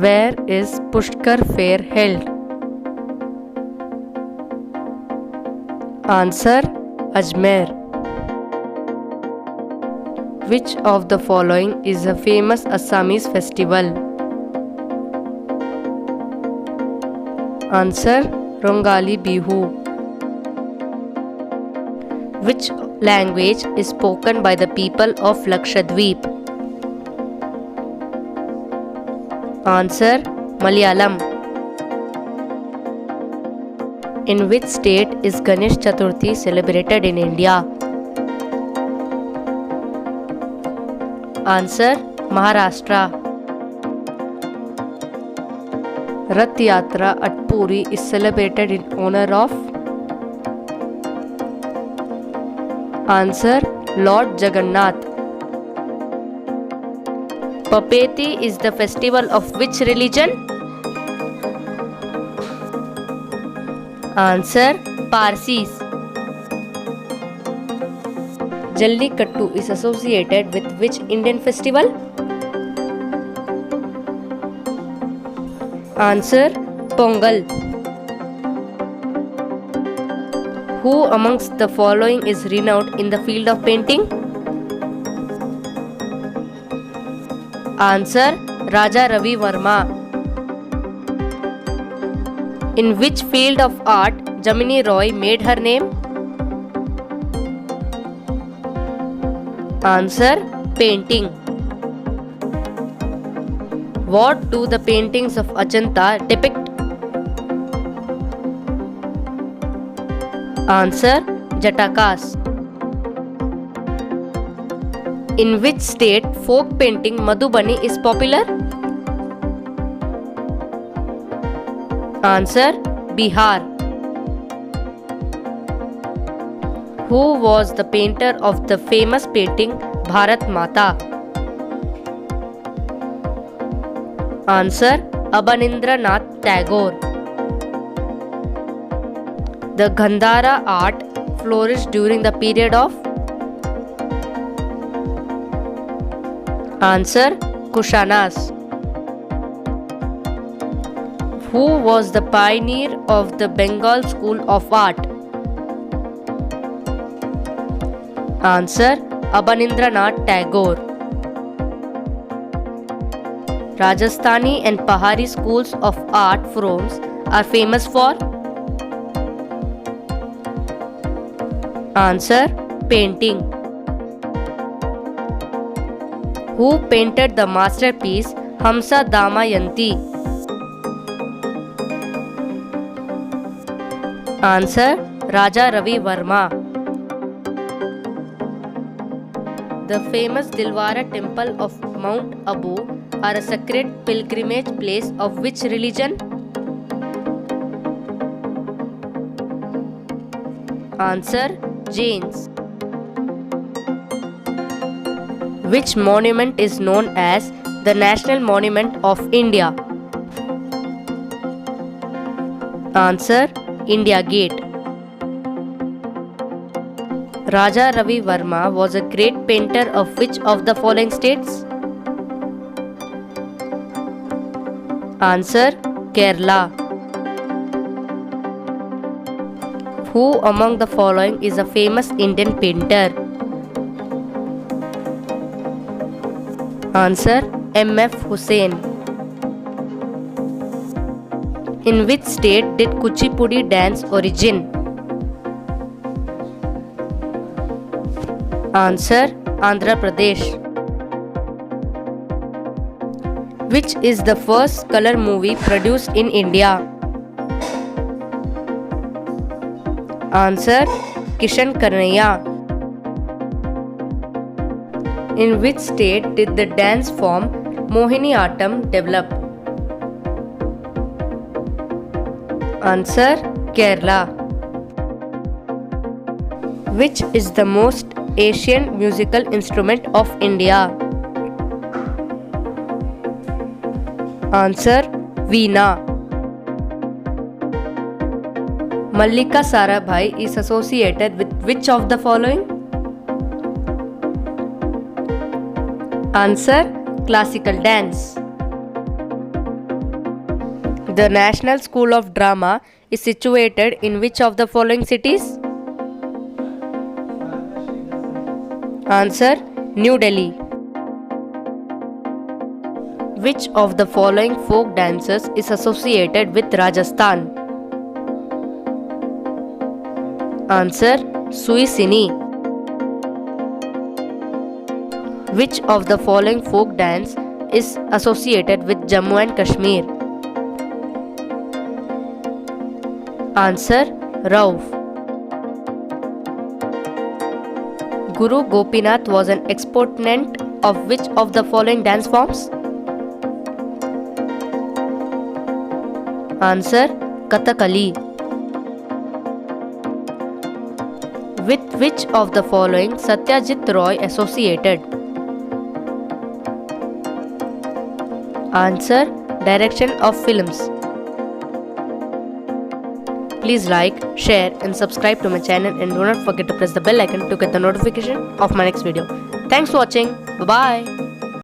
Where is Pushkar fair held? Answer: Ajmer. Which of the following is a famous Assamese festival? Answer: Rongali Bihu. Which language is spoken by the people of Lakshadweep? Answer: Malayalam. In which state is Ganesh Chaturthi celebrated in India? Answer: Maharashtra. Rath Yatra at Puri is celebrated in honor of? Answer: Lord Jagannath. Papeti is the festival of which religion? Answer: Parsis. Jallikattu is associated with which Indian festival? Answer: Pongal. Who amongst the following is renowned in the field of painting? Answer: Raja Ravi Verma. In which field of art Jamini Roy made her name? Answer: Painting. What do the paintings of Ajanta depict? Answer: Jatakas. In which state folk painting Madhubani is popular? Answer: Bihar. Who was the painter of the famous painting Bharat Mata? Answer: Abanindranath Tagore. The Gandhara art flourished during the period of? Answer: Kushanas. Who was the pioneer of the Bengal School of Art? Answer: Abanindranath Tagore. Rajasthani and Pahari schools of art forms are famous for? Answer: Painting. Who painted the masterpiece Hamsa Damayanti? Answer: Raja Ravi Verma. The famous Dilwara temple of Mount Abu are a sacred pilgrimage place of which religion? Answer: Jains. Which monument is known as the National Monument of India? Answer: India Gate. Raja Ravi Verma was a great painter of which of the following states? Answer: Kerala. Who among the following is a famous Indian painter? Answer: M.F. Hussain. In which state did Kuchipudi dance origin? Answer: Andhra Pradesh. Which is the first color movie produced in India? Answer: Kishan Karnaiya. In which state did the dance form Mohiniyattam develop? Answer: Kerala. Which is the most Asian musical instrument of India? Answer: Veena. Mallika Sarabhai is associated with which of the following? Answer: Classical dance. The National School of Drama is situated in which of the following cities? Answer: New Delhi. Which of the following folk dances is associated with Rajasthan? Answer: Suisini. Which of the following folk dance is associated with Jammu and Kashmir? Answer: Rauf. Guru Gopinath was an exponent of which of the following dance forms? Answer: Kathakali. With which of the following Satyajit Roy associated? Answer: Direction of films. Please like, share and subscribe to my channel, and do not forget to press the bell icon to get the notification of my next video. Thanks for watching. Bye bye.